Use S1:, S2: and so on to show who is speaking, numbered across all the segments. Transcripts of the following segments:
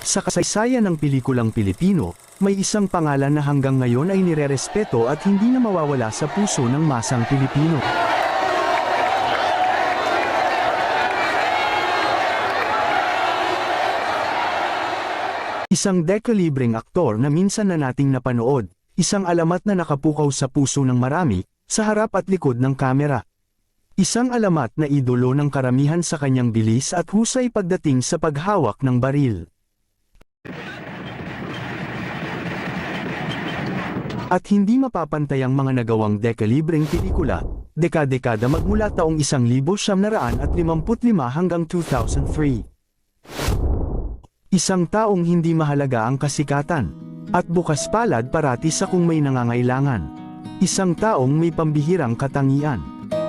S1: Sa kasaysayan ng pelikulang Pilipino, may isang pangalan na hanggang ngayon ay nirerespeto at hindi na mawawala sa puso ng masang Pilipino. Isang dekalibreng aktor na minsan na nating napanood, isang alamat na nakapukaw sa puso ng marami, sa harap at likod ng kamera. Isang alamat na idolo ng karamihan sa kanyang bilis at husay pagdating sa paghawak ng baril. At hindi mapapantay ang mga nagawang dekalibreng pelikula, dekada-dekada magmula taong 1955 hanggang 2003. Isang taong hindi mahalaga ang kasikatan, at bukas palad parati sa kung may nangangailangan. Isang taong may pambihirang katangian,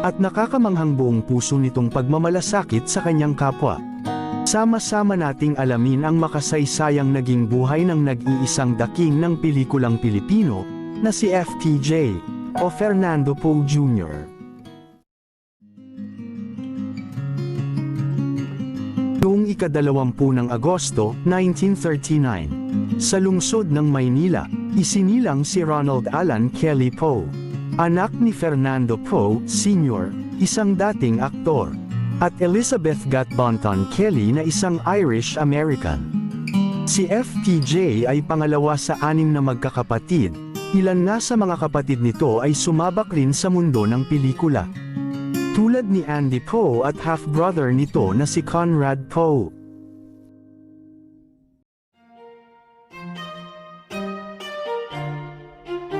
S1: at nakakamanghang buong puso nitong pagmamalasakit sa kanyang kapwa. Sama-sama nating alamin ang makasaysayang naging buhay ng nag-iisang daking ng pelikulang Pilipino, na si FTJ, o Fernando Poe Jr. Noong ika-20 ng Agosto, 1939, sa lungsod ng Maynila, isinilang si Ronald Alan Kelly Poe, anak ni Fernando Poe, Sr., isang dating aktor, at Elizabeth Gat Bonton Kelly na isang Irish-American. Si FTJ ay pangalawa sa 6 na magkakapatid, ilan nga sa mga kapatid nito ay sumabak rin sa mundo ng pelikula. Tulad ni Andy Poe at half-brother nito na si Conrad Poe.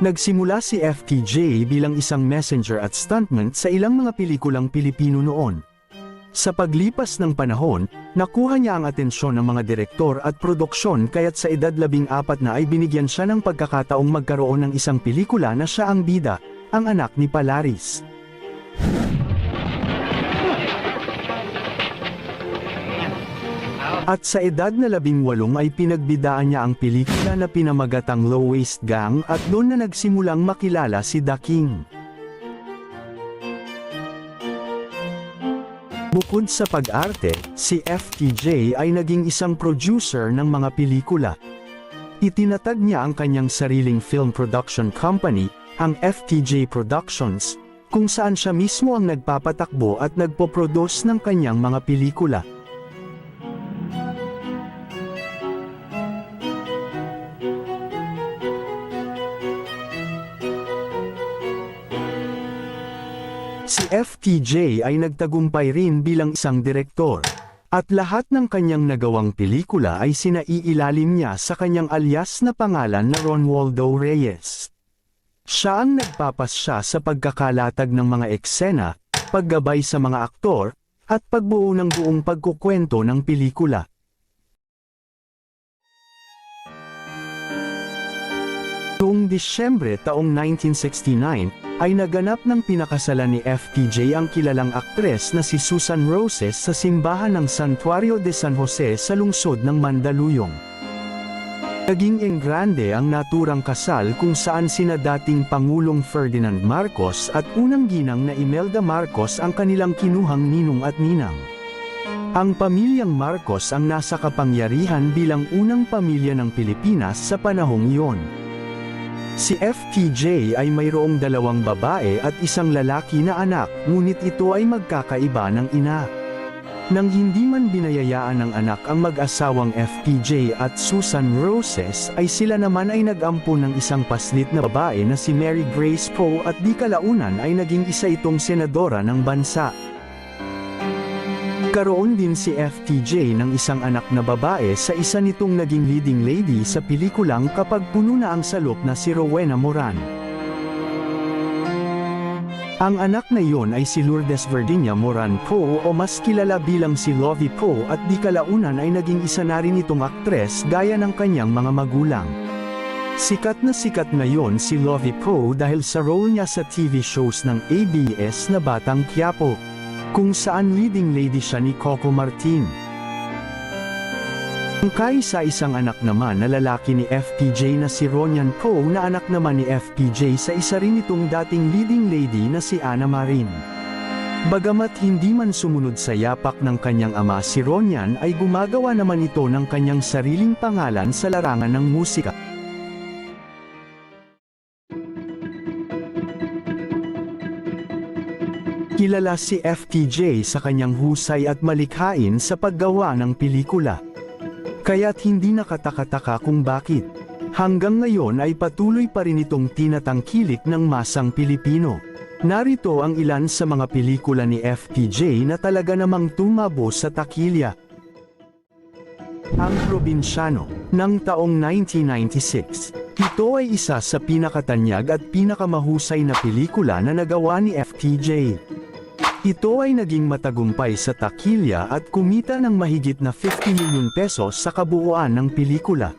S1: Nagsimula si FTJ bilang isang messenger at stuntman sa ilang mga pelikulang Pilipino noon. Sa paglipas ng panahon, nakuha niya ang atensyon ng mga direktor at produksyon kaya't sa edad 14 na ay binigyan siya ng pagkakataong magkaroon ng isang pelikula na siya ang bida, ang anak ni Palaris. At sa edad na 18 ay pinagbidaan niya ang pelikula na pinamagatang Low Waist Gang at doon na nagsimulang makilala si The King. Bukod sa pag-arte, si FTJ ay naging isang producer ng mga pelikula. Itinatag niya ang kanyang sariling film production company, ang FTJ Productions, kung saan siya mismo ang nagpapatakbo at nagpo-produce ng kanyang mga pelikula. Si FTJ ay nagtagumpay rin bilang isang direktor, at lahat ng kanyang nagawang pelikula ay sinaiilalim niya sa kanyang alias na pangalan na Ronwaldo Reyes. Siya ang nagpapasya sa pagkakalatag ng mga eksena, paggabay sa mga aktor, at pagbuo ng buong pagkukwento ng pelikula. Noong Disyembre taong 1969, ay naganap ng pinakasalan ni FTJ ang kilalang aktres na si Susan Roses sa simbahan ng Santuario de San Jose sa lungsod ng Mandaluyong. Naging engrande ang naturang kasal kung saan sina dating Pangulong Ferdinand Marcos at unang ginang na Imelda Marcos ang kanilang kinuhang ninong at ninang. Ang pamilyang Marcos ang nasa kapangyarihan bilang unang pamilya ng Pilipinas sa panahong iyon. Si FTJ ay mayroong 2 babae at 1 lalaki na anak, ngunit ito ay magkakaiba ng ina. Nang hindi man binayayaan ng anak ang mag-asawang FTJ at Susan Roses ay sila naman ay nag-ampon ng isang paslit na babae na si Mary Grace Poe at di kalaunan ay naging isa itong senadora ng bansa. Karoon din si FTJ ng isang anak na babae sa isa nitong naging leading lady sa pelikulang Kapag Puno na ang Salop na si Rowena Moran. Ang anak na iyon ay si Lourdes Virginia Moran Poe o mas kilala bilang si Lovie Poe at di kalaunan ay naging isa na rin itong aktres gaya ng kanyang mga magulang. Sikat ngayon si Lovie Poe dahil sa role niya sa TV shows ng ABS na Batang Quiapo, kung saan leading lady siya ni Coco Martin. Ang kaisa-isang anak naman na lalaki ni FTJ na si Ronian Poe na anak naman ni FTJ sa isa rin itong dating leading lady na si Ana Marin. Bagamat hindi man sumunod sa yapak ng kanyang ama si Ronyan ay gumagawa naman ito ng kanyang sariling pangalan sa larangan ng musika. Kilala si FTJ sa kanyang husay at malikhain sa paggawa ng pelikula. Kaya't hindi nakataka-taka kung bakit. Hanggang ngayon ay patuloy pa rin itong tinatangkilik ng masang Pilipino. Narito ang ilan sa mga pelikula ni FTJ na talaga namang tumabo sa takilya. Ang Probinsyano, ng taong 1996. Ito ay isa sa pinakatanyag at pinakamahusay na pelikula na nagawa ni FTJ. Ito ay naging matagumpay sa takilya at kumita ng mahigit na 50 milyon pesos sa kabuuan ng pelikula.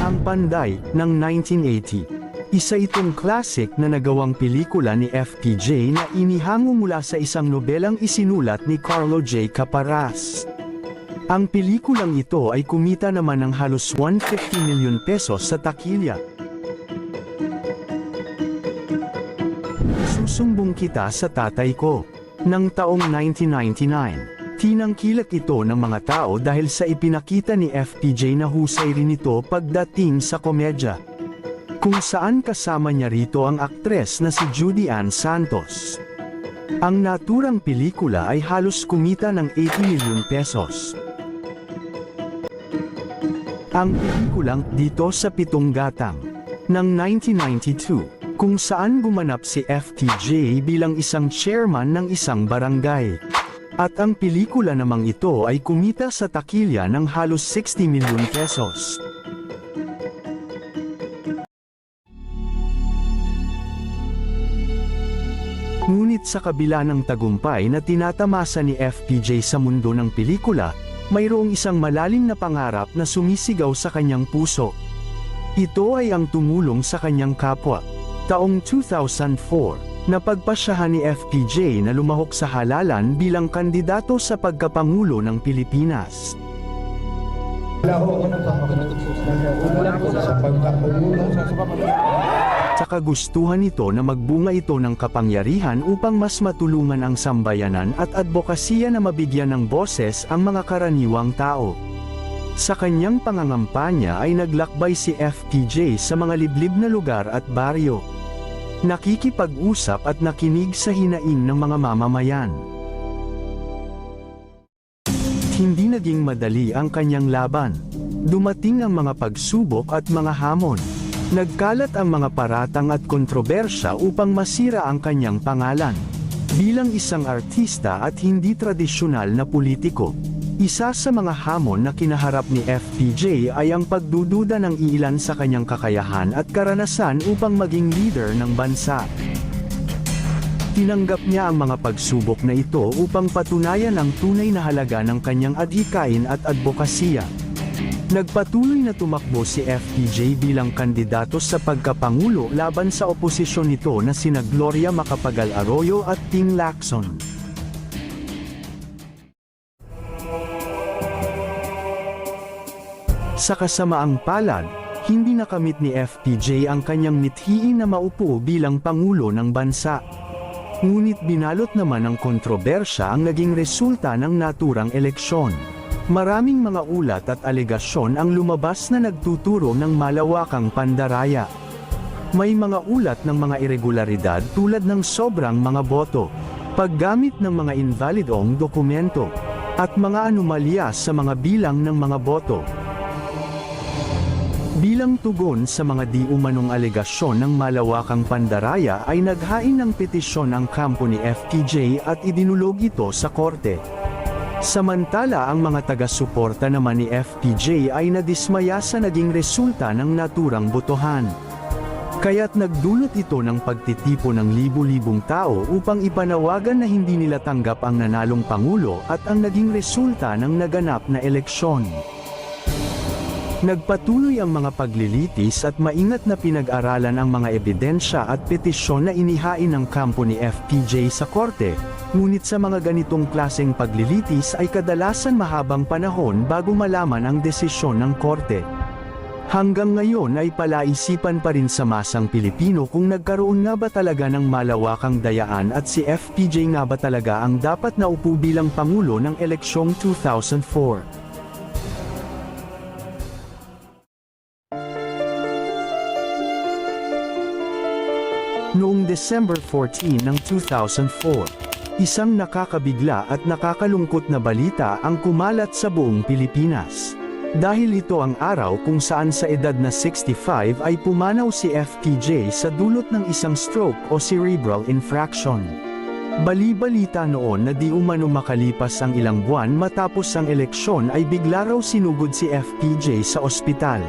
S1: Ang Panday, ng 1980. Isa itong classic na nagawang pelikula ni FTJ na inihango mula sa isang nobelang isinulat ni Carlo J. Caparas. Ang pelikulang ito ay kumita naman ng halos 150 milyon pesos sa takilya. Susumbong kita sa tatay ko, ng taong 1999. Tinangkilik ito ng mga tao dahil sa ipinakita ni FTJ na husay rin ito pagdating sa komedya. Kung saan kasama niya rito ang aktres na si Judy Ann Santos. Ang naturang pelikula ay halos kumita ng 80 milyon pesos. Ang pelikulang Dito sa Pitong Gatang, ng 1992. Kung saan gumanap si FTJ bilang isang chairman ng isang barangay. At ang pelikula namang ito ay kumita sa takilya ng halos 60 milyon pesos. Ngunit sa kabila ng tagumpay na tinatamasa ni FTJ sa mundo ng pelikula, mayroong isang malalim na pangarap na sumisigaw sa kanyang puso. Ito ay ang tumulong sa kanyang kapwa. Taong 2004, napagpasyahan ni FTJ na lumahok sa halalan bilang kandidato sa pagkapangulo ng Pilipinas. Sa kagustuhan nito na magbunga ito ng kapangyarihan upang mas matulungan ang sambayanan at advokasya na mabigyan ng boses ang mga karaniwang tao. Sa kanyang pangangampanya ay naglakbay si FTJ sa mga liblib na lugar at baryo. Nakikipag-usap at nakinig sa hinaing ng mga mamamayan. Hindi naging madali ang kanyang laban. Dumating ang mga pagsubok at mga hamon. Nagkalat ang mga paratang at kontrobersya upang masira ang kanyang pangalan. Bilang isang artista at hindi tradisyonal na politiko, isa sa mga hamon na kinaharap ni FTJ ay ang pagdududa ng ilan sa kanyang kakayahan at karanasan upang maging leader ng bansa. Tinanggap niya ang mga pagsubok na ito upang patunayan ang tunay na halaga ng kanyang adhikain at advokasya. Nagpatuloy na tumakbo si FTJ bilang kandidato sa pagkapangulo laban sa oposisyon nito na sina Gloria Macapagal Arroyo at Ting Lacson. Sa kasamaang palad, hindi nakamit ni FTJ ang kanyang mithiin na maupo bilang pangulo ng bansa. Ngunit binalot naman ng kontrobersya ang naging resulta ng naturang eleksyon. Maraming mga ulat at alegasyon ang lumabas na nagtuturo ng malawakang pandaraya. May mga ulat ng mga irregularidad tulad ng sobrang mga boto, paggamit ng mga invalidong dokumento, at mga anomalya sa mga bilang ng mga boto. Bilang tugon sa mga di umanong alegasyon ng malawakang pandaraya ay naghain ng petisyon ang kampo ni FTJ at idinulog ito sa korte. Samantala ang mga taga-suporta naman ni FTJ ay nadismaya sa naging resulta ng naturang botohan. Kaya't nagdulot ito ng pagtitipo ng libu-libong tao upang ipanawagan na hindi nila tanggap ang nanalong pangulo at ang naging resulta ng naganap na eleksyon. Nagpatuloy ang mga paglilitis at maingat na pinag-aralan ang mga ebidensya at petisyon na inihain ng kampo ni FTJ sa korte, ngunit sa mga ganitong klaseng paglilitis ay kadalasan mahabang panahon bago malaman ang desisyon ng korte. Hanggang ngayon ay palaisipan pa rin sa masang Pilipino kung nagkaroon nga ba talaga ng malawakang dayaan at si FPJ nga ba talaga ang dapat na upo bilang Pangulo ng eleksyong 2004. Noong December 14 ng 2004, isang nakakabigla at nakakalungkot na balita ang kumalat sa buong Pilipinas. Dahil ito ang araw kung saan sa edad na 65 ay pumanaw si FPJ sa dulot ng isang stroke o cerebral infraction. Bali-balita noon na di umano makalipas ang ilang buwan matapos ang eleksyon ay bigla raw sinugod si FPJ sa ospital.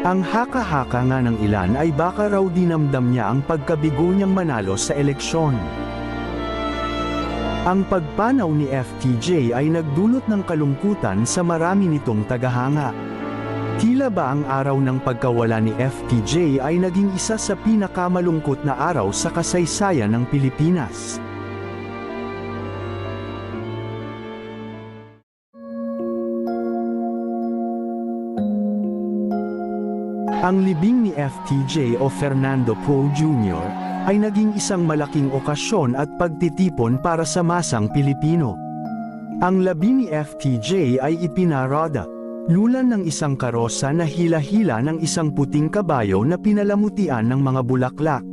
S1: Ang haka-haka nga ng ilan ay baka raw dinamdam niya ang pagkabigo niyang manalo sa eleksyon. Ang pagpanaw ni FPJ ay nagdulot ng kalungkutan sa marami nitong tagahanga. Tila ba ang araw ng pagkawala ni FPJ ay naging isa sa pinakamalungkot na araw sa kasaysayan ng Pilipinas. Ang libing ni FPJ o Fernando Poe Jr. ay naging isang malaking okasyon at pagtitipon para sa masang Pilipino. Ang labi ni FPJ ay ipinarada, lulan ng isang karosa na hila-hila ng isang puting kabayo na pinalamutian ng mga bulaklak.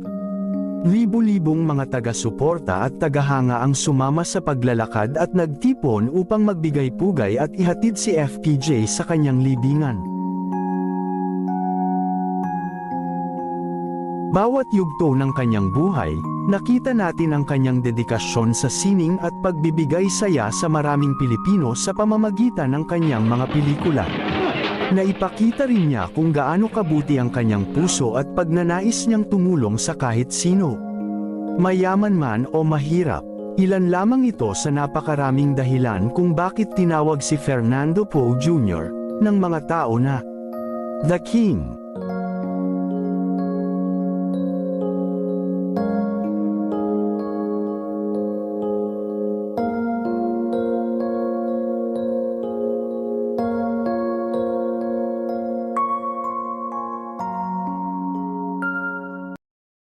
S1: Libo-libong mga taga-suporta at tagahanga ang sumama sa paglalakad at nagtipon upang magbigay pugay at ihatid si FPJ sa kanyang libingan. Bawat yugto ng kanyang buhay, nakita natin ang kanyang dedikasyon sa sining at pagbibigay saya sa maraming Pilipino sa pamamagitan ng kanyang mga pelikula. Naipakita rin niya kung gaano kabuti ang kanyang puso at pagnanais niyang tumulong sa kahit sino. Mayaman man o mahirap, ilan lamang ito sa napakaraming dahilan kung bakit tinawag si Fernando Poe Jr. ng mga tao na The King.